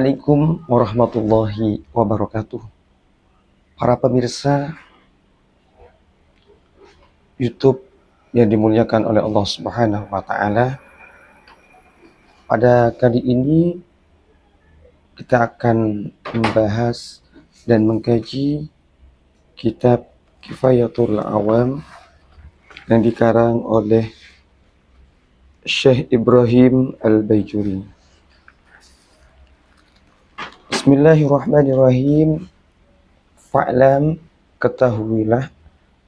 Assalamualaikum warahmatullahi wabarakatuh. Para pemirsa YouTube yang dimuliakan oleh Allah Subhanahu wa taala. Pada kali ini kita akan membahas dan mengkaji kitab Kifayatul Awam yang dikarang oleh Syekh Ibrahim Al-Baijuri. Bismillahirrahmanirrahim. Fa'lam, ketahuilah,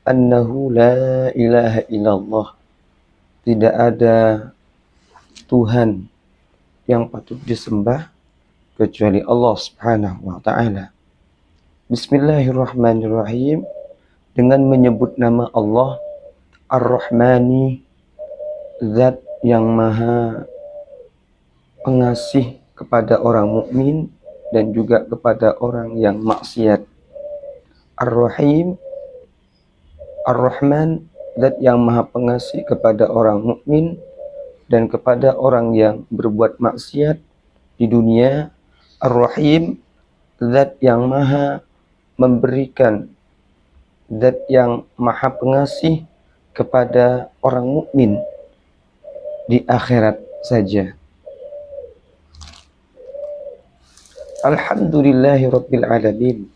annahu la ilaha illallah, tidak ada Tuhan yang patut disembah kecuali Allah Subhanahu wa taala. Bismillahirrahmanirrahim, dengan menyebut nama Allah Ar-Rahmani, zat yang maha pengasih kepada orang mukmin dan juga kepada orang yang maksiat. Ar-Rahim, Ar-Rahman, zat yang maha pengasih kepada orang mukmin dan kepada orang yang berbuat maksiat di dunia. Ar-Rahim, zat yang maha memberikan, zat yang maha pengasih kepada orang mukmin di akhirat saja. Alhamdulillahi Rabbil Alamin.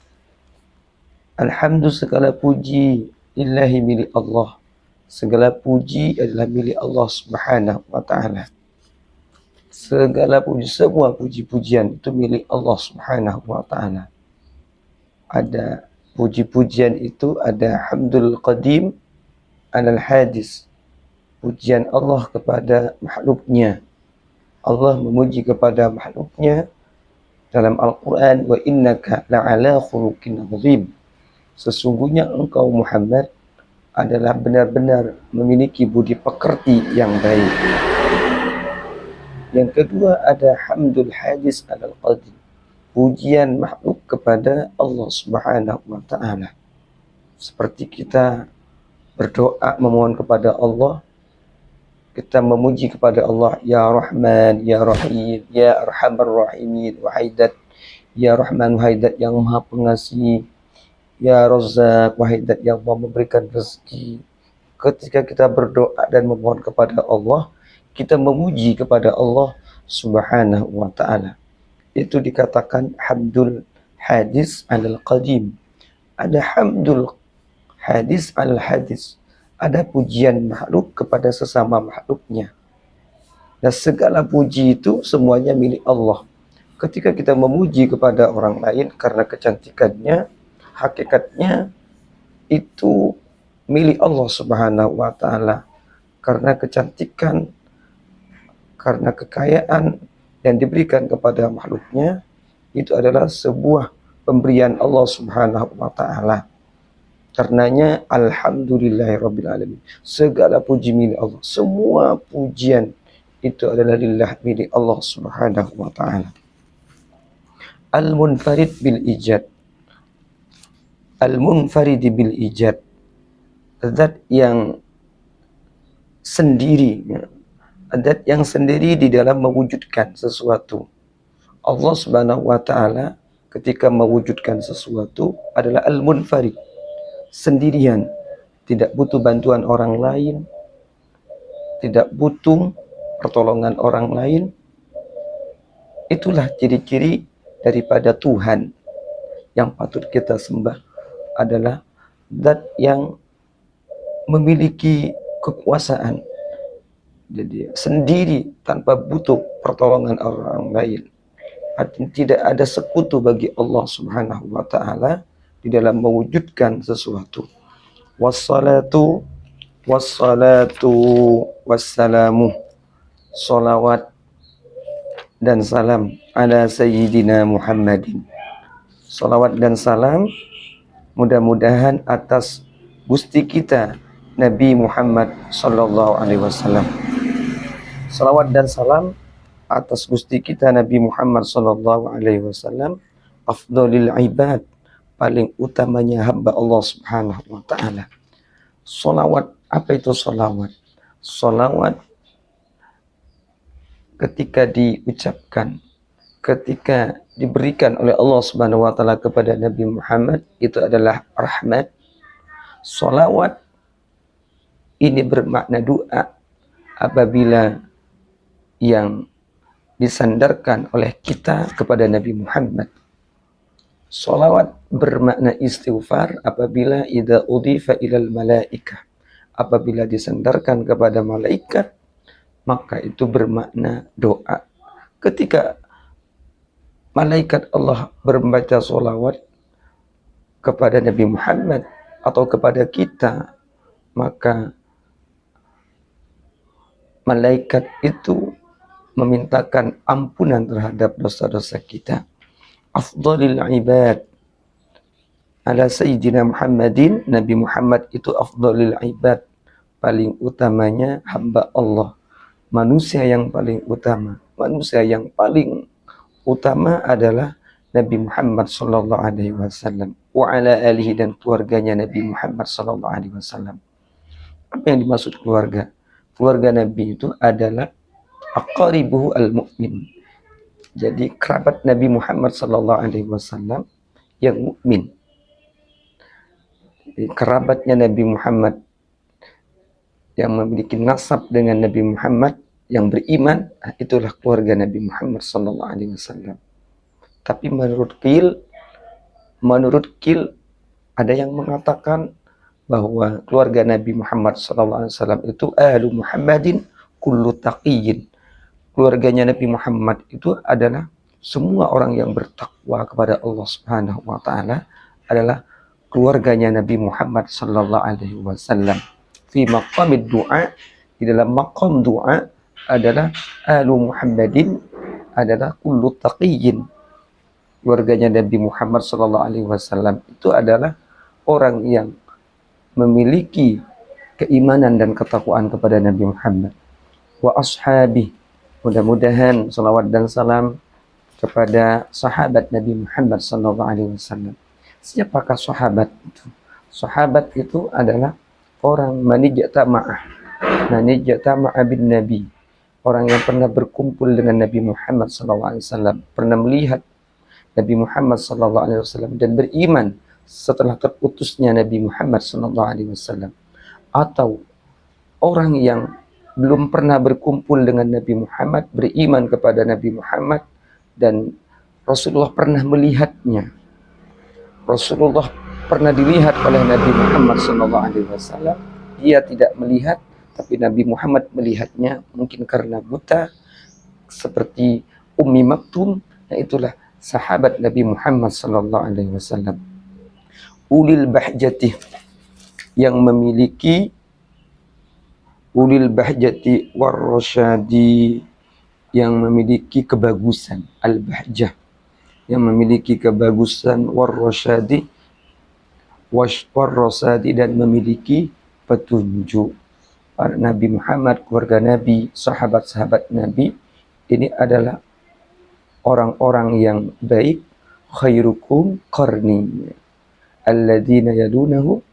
Alhamdu, segala puji, lillahi, milik Allah. Segala puji adalah milik Allah Subhanahu wa ta'ala. Segala puji, semua puji-pujian itu milik Allah Subhanahu wa ta'ala. Ada puji-pujian itu, ada hamdul qadim alal hadis, pujian Allah kepada makhluknya. Allah memuji kepada makhluknya dalam Al-Quran, wa innaka la'ala khuluqin azim, sesungguhnya engkau Muhammad adalah benar-benar memiliki budi pekerti yang baik. Yang kedua ada hamdul hadis alal qadim, pujian makhluk kepada Allah Subhanahu wa ta'ala. Seperti kita berdoa memohon kepada Allah, kita memuji kepada Allah, ya Rahman, ya Rahim, ya Arhamar Rahimin, wahidat, ya Rahman, wahidat yang maha pengasih, ya Razzaq, wahidat yang maha memberikan rezeki. Ketika kita berdoa dan memohon kepada Allah, kita memuji kepada Allah Subhanahu wa ta'ala. Itu dikatakan hamdul hadis alal qadim. Ada hamdul hadis alal hadis, ada pujian makhluk kepada sesama makhluknya. Dan segala puji itu semuanya milik Allah. Ketika kita memuji kepada orang lain karena kecantikannya, hakikatnya itu milik Allah Subhanahu wa ta'ala. Karena kecantikan, karena kekayaan yang diberikan kepada makhluknya, itu adalah sebuah pemberian Allah Subhanahu wa ta'ala. Karenanya alhamdulillahirabbil alamin, segala puji milik Allah. Semua pujian itu adalah lillah, milik Allah Subhanahu wa ta'ala. Al-munfarid bil ijad, al-munfarid bil ijad, zat yang sendiri, zat yang sendiri di dalam mewujudkan sesuatu. Allah Subhanahu wa ta'ala ketika mewujudkan sesuatu adalah al-munfarid, sendirian, tidak butuh bantuan orang lain, tidak butuh pertolongan orang lain. Itulah ciri-ciri daripada Tuhan yang patut kita sembah, adalah zat yang memiliki kekuasaan, jadi sendiri tanpa butuh pertolongan orang lain. Artinya tidak ada sekutu bagi Allah Subhanahu wa ta'ala di dalam mewujudkan sesuatu. Wassalatu wassalamu, salawat dan salam ala sayyidina Muhammadin, salawat dan salam mudah-mudahan atas Gusti kita Nabi Muhammad sallallahu alaihi wasallam. Salawat dan salam atas Gusti kita Nabi Muhammad sallallahu alaihi wasallam, afdhalil ibad, paling utamanya hamba Allah Subhanahu wa ta'ala. Salawat, apa itu salawat? Salawat ketika diucapkan, ketika diberikan oleh Allah Subhanahu wa taala kepada Nabi Muhammad itu adalah rahmat. Salawat ini bermakna doa apabila yang disandarkan oleh kita kepada Nabi Muhammad. Salawat bermakna istighfar apabila idza udhifa ilal malaikah. Apabila disandarkan kepada malaikat, maka itu bermakna doa. Ketika malaikat Allah membaca salawat kepada Nabi Muhammad atau kepada kita, maka malaikat itu memintakan ampunan terhadap dosa-dosa kita. Afdhalil ibad ala sayyidina Muhammadin, Nabi Muhammad itu afdhalil ibad, paling utamanya hamba Allah, manusia yang paling utama. Manusia yang paling utama adalah Nabi Muhammad sallallahu alaihi wasallam wa ala alihi, dan keluarganya Nabi Muhammad sallallahu alaihi wasallam. Apa yang dimaksud keluarga? Keluarga Nabi itu adalah aqaribuhu al-mu'min. Jadi kerabat Nabi Muhammad sallallahu alaihi wasallam yang mukmin. Kerabatnya Nabi Muhammad yang memiliki nasab dengan Nabi Muhammad yang beriman, itulah keluarga Nabi Muhammad sallallahu alaihi wasallam. Tapi menurut Qil ada yang mengatakan bahwa keluarga Nabi Muhammad SAW itu ahlu Muhammadin kullu taqiyyin. Keluarganya Nabi Muhammad itu adalah semua orang yang bertakwa kepada Allah Subhanahu wa taala adalah keluarganya Nabi Muhammad sallallahu alaihi wasallam. Fi maqamid du'a, di dalam maqam doa adalah ahlu Muhammadin adalah kullu taqiyyin. Keluarganya Nabi Muhammad sallallahu alaihi wasallam itu adalah orang yang memiliki keimanan dan ketakwaan kepada Nabi Muhammad. Wa ashabi, mudah-mudahan salawat dan salam kepada sahabat Nabi Muhammad sallallahu alaihi wasallam. Siapakah sahabat itu? Sahabat itu adalah orang manijtama'ah bin Nabi, orang yang pernah berkumpul dengan Nabi Muhammad sallallahu alaihi wasallam, pernah melihat Nabi Muhammad sallallahu alaihi wasallam dan beriman setelah terputusnya Nabi Muhammad sallallahu alaihi wasallam, atau orang yang belum pernah berkumpul dengan Nabi Muhammad, beriman kepada Nabi Muhammad dan Rasulullah pernah melihatnya. Rasulullah pernah dilihat oleh Nabi Muhammad sallallahu alaihi wasallam, dia tidak melihat tapi Nabi Muhammad melihatnya, mungkin karena buta seperti Ummi Maktum. Nah, itulah sahabat Nabi Muhammad sallallahu alaihi wasallam. Ulil bahjati, yang memiliki ulil bahjati warrasyadi, yang memiliki kebagusan, al-bahjah, yang memiliki kebagusan, warrasyadi warrasadi, dan memiliki petunjuk. Para Nabi Muhammad, keluarga Nabi, sahabat-sahabat Nabi ini adalah orang-orang yang baik. Khairukum qarni alladzina yalunahu.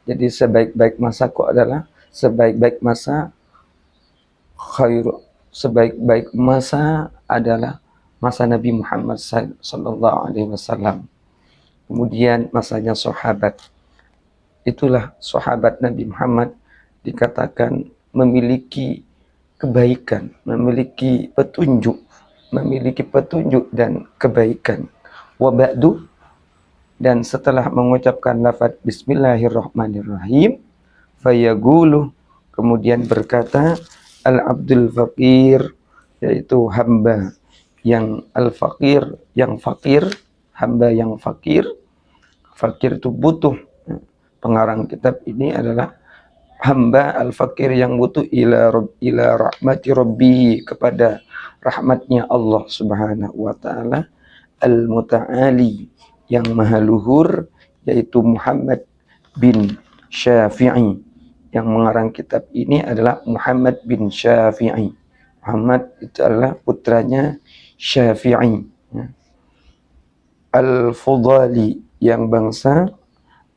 Jadi sebaik-baik masaku adalah sebaik-baik masa, sebaik-baik masa adalah masa Nabi Muhammad sallallahu alaihi wasallam. Kemudian masanya sahabat. Itulah sahabat Nabi Muhammad dikatakan memiliki kebaikan, memiliki petunjuk dan kebaikan. Wa ba'du, dan setelah mengucapkan lafaz bismillahirrahmanirrahim, fayaqulu, kemudian berkata al-abdul faqir, yaitu hamba yang al-faqir, yang fakir, hamba yang fakir. Fakir itu butuh. Pengarang kitab ini adalah hamba al-fakir yang butuh ila rahmati rabbi, kepada rahmatnya Allah Subhanahu wa taala, al-muta'ali, yang maha luhur, yaitu Muhammad bin Syafi'i. Yang mengarang kitab ini adalah Muhammad bin Syafi'i. Muhammad itu adalah putranya Syafi'i. Al-Fudali, yang bangsa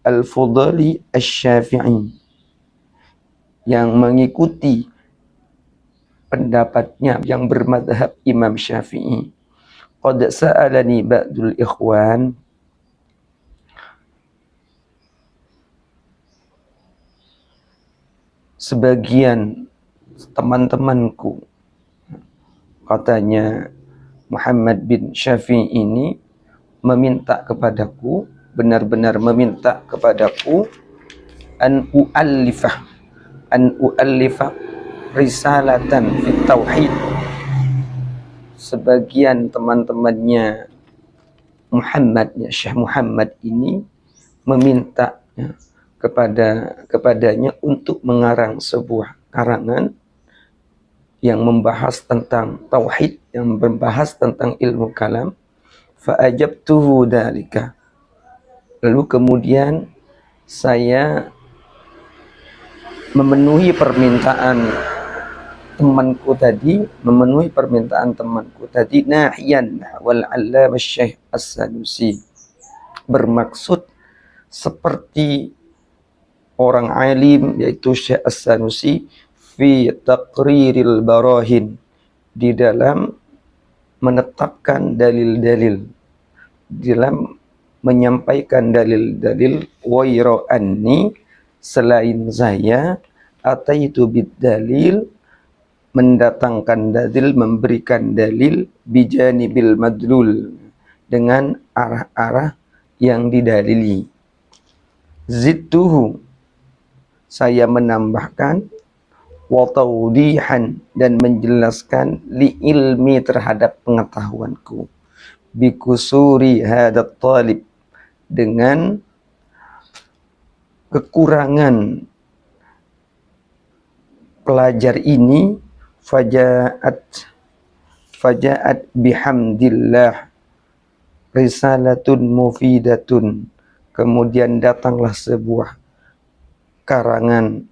Al-Fudali Asy-Syafi'i, yang mengikuti pendapatnya, yang bermadhab Imam Syafi'i. qad sa'alani ba'dul ikhwan, sebagian teman-temanku, katanya Muhammad bin Syafi'i ini meminta kepadaku, benar-benar meminta kepadaku, an u'allifah risalatan fit tauhid. Sebagian teman-temannya Muhammad, ya, Syekh Muhammad ini meminta, ya, kepadanya untuk mengarang sebuah karangan yang membahas tentang tauhid, yang membahas tentang ilmu kalam. Fa'ajabtuhu dzalika. Lalu kemudian saya memenuhi permintaan temanku tadi, nahiyan wal 'allamah Syekh As-Sanusi, bermaksud seperti orang alim yaitu Syekh As-Sanusi fi taqriril barahin, di dalam menetapkan dalil-dalil, dalam menyampaikan dalil-dalil, wairo anni, selain saya, ataitu bid dalil, mendatangkan dalil, memberikan dalil, bijanibil madlul, dengan arah-arah yang didalili. Zidtuhu, saya menambahkan, wa tawdihan, dan menjelaskan, li ilmi, terhadap pengetahuanku, bikusuri hadat talib, dengan kekurangan pelajar ini, fajaat bihamdillah risalatun mufidatun, kemudian datanglah sebuah karangan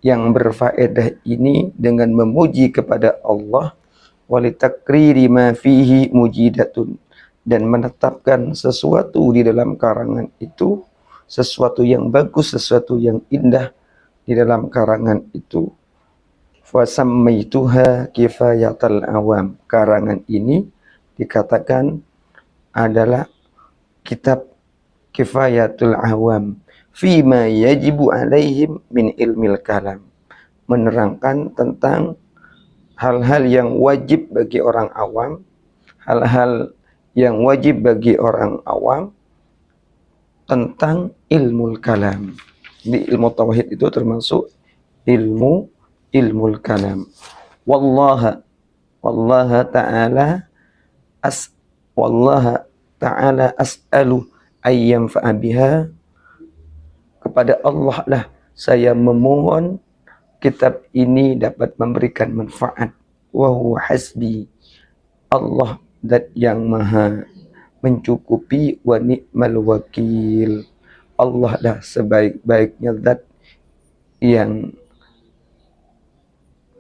yang berfaedah ini dengan memuji kepada Allah, walitakriri ma fihi mujidatun, dan menetapkan sesuatu di dalam karangan itu, sesuatu yang bagus, sesuatu yang indah di dalam karangan itu. Fasammaituha kifayatal awam, karangan ini dikatakan adalah kitab kifayatul awam, fima yajibu alaihim min ilmil kalam, menerangkan tentang hal-hal yang wajib bagi orang awam, hal-hal yang wajib bagi orang awam tentang ilmu kalam. Di ilmu tauhid itu termasuk ilmu kalam. Wallaha ta'ala as'alu ayyam fa'abiha, kepada Allah lah saya memohon kitab ini dapat memberikan manfaat. Wa huwa hasbi, Allah zat yang maha mencukupi, wa ni'mal wakil, Allah dah sebaik-baiknya zat yang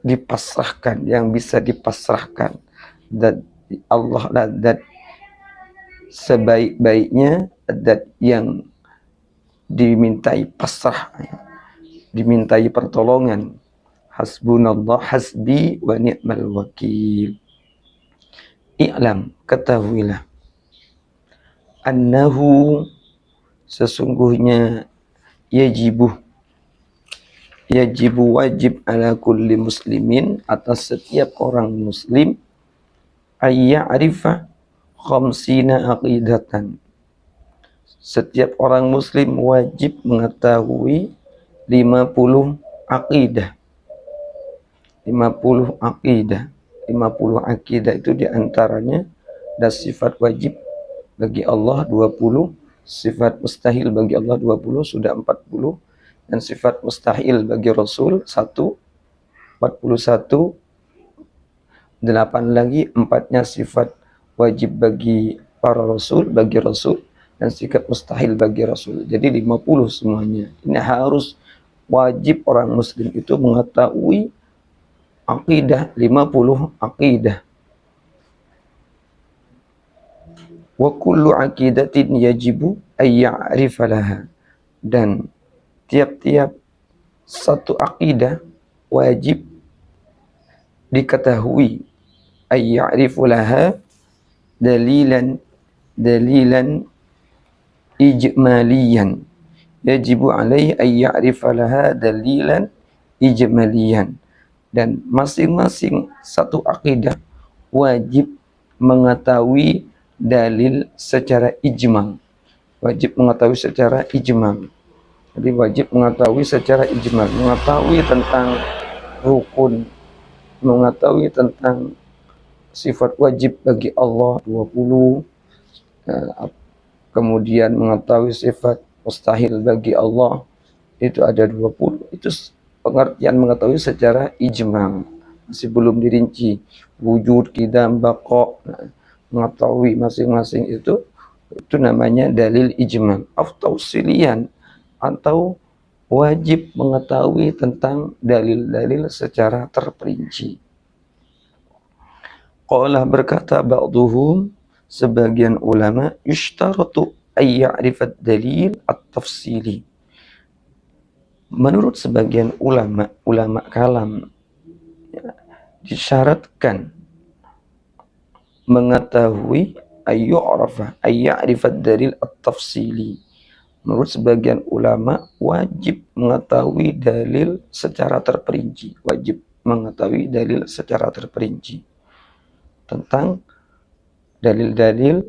dipasrahkan, yang bisa dipasrahkan. Dan Allah lah zat sebaik-baiknya, zat yang dimintai pasrah, dimintai pertolongan. Hasbunallah, hasbi wa ni'mal wakil. I'lam, ketahuilah, annahu, sesungguhnya, yajibu wajib, ala kulli muslimin, atas setiap orang muslim, ayya'rifa khamsina aqidatan, setiap orang muslim wajib mengetahui 50 aqidah. 50 aqidah. 50 aqidah itu diantaranya ada sifat wajib bagi Allah 20, sifat mustahil bagi Allah 20, sudah 40, dan sifat mustahil bagi Rasul 1, 41, 8 lagi, 4-nya sifat wajib bagi para Rasul, bagi Rasul, dan sifat mustahil bagi Rasul. Jadi 50 semuanya. Ini harus wajib orang muslim itu mengetahui aqidah, 50 aqidah. Wa kullu aqidatin yajibu ayya'rifa laha, dan tiap-tiap satu aqidah wajib diketahui, ayya'rifu laha, dalilan dalilan ijmaliyan, yajibu alaihi an ya'rifa laha dalilan ijmaliyan. Dan masing-masing satu akidah wajib mengetahui dalil secara ijmal. Wajib mengetahui secara ijmal. Jadi wajib mengetahui secara ijmal, mengetahui tentang rukun, mengetahui tentang sifat wajib bagi Allah 20, kemudian mengetahui sifat mustahil bagi Allah itu ada 20. Itu pengertian mengetahui secara ijmal, masih belum dirinci wujud, qidam, baqa. Mengetahui masing-masing itu namanya dalil ijmal. Tafsilian atau wajib mengetahui tentang dalil-dalil secara terperinci. Qala berkata ba'duhum, sebagian ulama, yushtaratu ay ya'rifad dalil at-tafsili. Menurut sebagian ulama kalam, disyaratkan mengetahui ya'rifad dalil at-tafsili. Menurut sebagian ulama wajib mengetahui dalil secara terperinci, wajib mengetahui dalil secara terperinci tentang dalil-dalil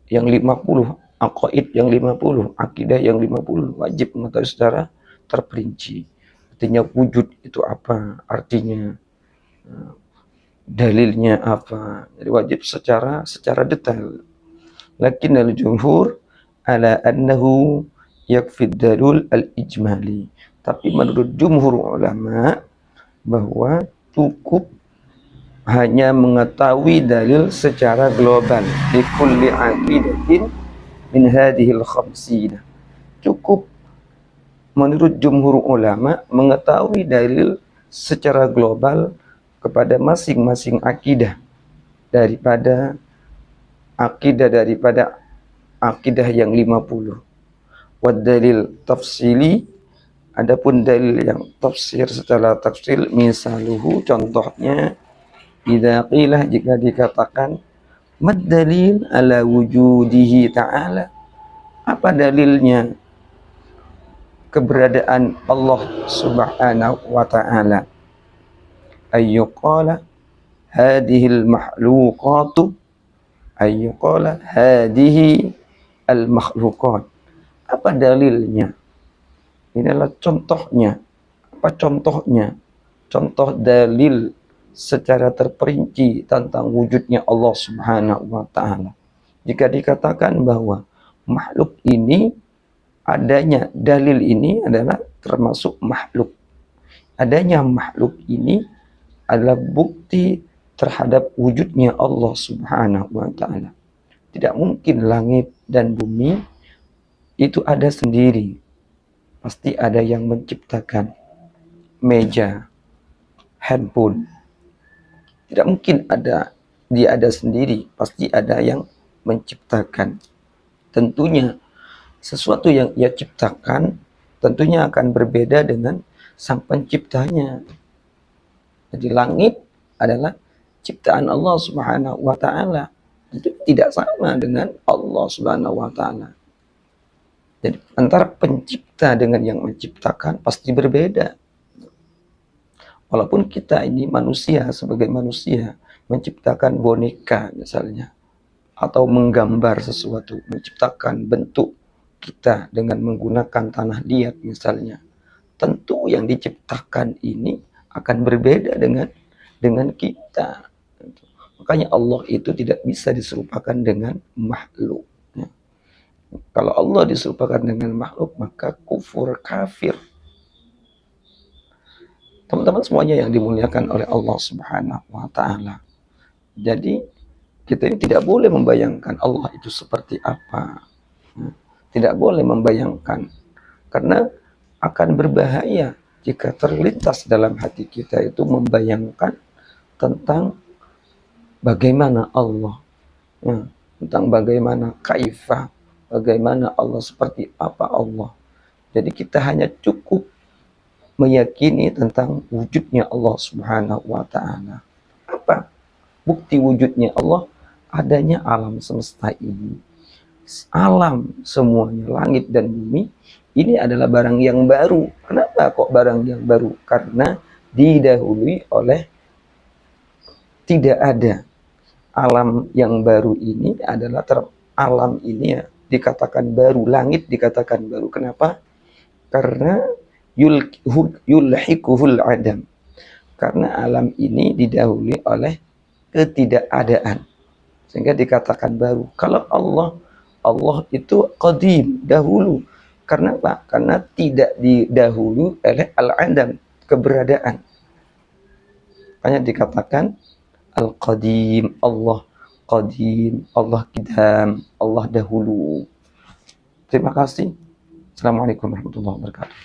yang 50, aqaid yang 50, akidah yang 50, wajib mengetahui secara terperinci. Artinya wujud itu apa, artinya dalilnya apa. Jadi wajib secara detail. Lakin al-jumhur ala annahu yakfi dalil al-ijmali. Tapi menurut jumhur ulama bahwa cukup hanya mengetahui dalil secara global di kulli aqidatin min hadhil khamsina. Cukup menurut jumhur ulama mengetahui dalil secara global kepada masing-masing akidah daripada akidah yang 50. Wad dalil tafsili, adapun dalil yang tafsir secara tafsil, misaluhu contohnya, idza qila jika dikatakan, mad dalil ala wujudihi ta'ala, apa dalilnya keberadaan Allah subhanahu wa ta'ala? Ayyuqala hadhil makhluqatu, ayyuqala hadhihi al makhluqat. Apa dalilnya? Ini adalah contohnya. Apa contohnya? Contoh dalil secara terperinci tentang wujudnya Allah subhanahu wa ta'ala. Jika dikatakan bahwa makhluk ini adanya, dalil ini adalah termasuk makhluk. Adanya makhluk ini adalah bukti terhadap wujudnya Allah subhanahu wa ta'ala. Tidak mungkin langit dan bumi itu ada sendiri. Pasti ada yang menciptakan. Meja, handphone, tidak mungkin dia ada sendiri, pasti ada yang menciptakan. Tentunya sesuatu yang ia ciptakan tentunya akan berbeda dengan sang penciptanya. Jadi langit adalah ciptaan Allah subhanahu wa ta'ala, itu tidak sama dengan Allah subhanahu wa ta'ala. Jadi antara pencipta dengan yang menciptakan pasti berbeda. Walaupun kita ini manusia, sebagai manusia menciptakan boneka misalnya, atau menggambar sesuatu, menciptakan bentuk kita dengan menggunakan tanah liat misalnya, tentu yang diciptakan ini akan berbeda dengan kita. Makanya Allah itu tidak bisa diserupakan dengan makhluk. Kalau Allah diserupakan dengan makhluk, maka kufur, kafir. Teman-teman semuanya yang dimuliakan oleh Allah subhanahu wa ta'ala. Jadi kita ini tidak boleh membayangkan Allah itu seperti apa. Tidak boleh membayangkan. Karena akan berbahaya jika terlintas dalam hati kita itu membayangkan tentang bagaimana Allah. Tentang bagaimana kaifah, bagaimana Allah, seperti apa Allah. Jadi kita hanya cukup meyakini tentang wujudnya Allah subhanahu wa ta'ala. Apa bukti wujudnya Allah? adanya alam semesta ini, alam semuanya, langit dan bumi, ini adalah barang yang baru. Kenapa kok barang yang baru? Karena didahului oleh tidak ada. Alam yang baru ini adalah alam ini ya dikatakan baru, langit dikatakan baru. Kenapa? Karena yulhikuhul adam. Karena alam ini didahului oleh ketidakadaan, sehingga dikatakan baru. Kalau Allah itu qadim, dahulu. Karena apa? Karena tidak didahului oleh al-adam, keberadaan. Hanya dikatakan al-qadim, Allah qadim, Allah qidam, Allah dahulu. Terima kasih. Assalamualaikum warahmatullahi wabarakatuh.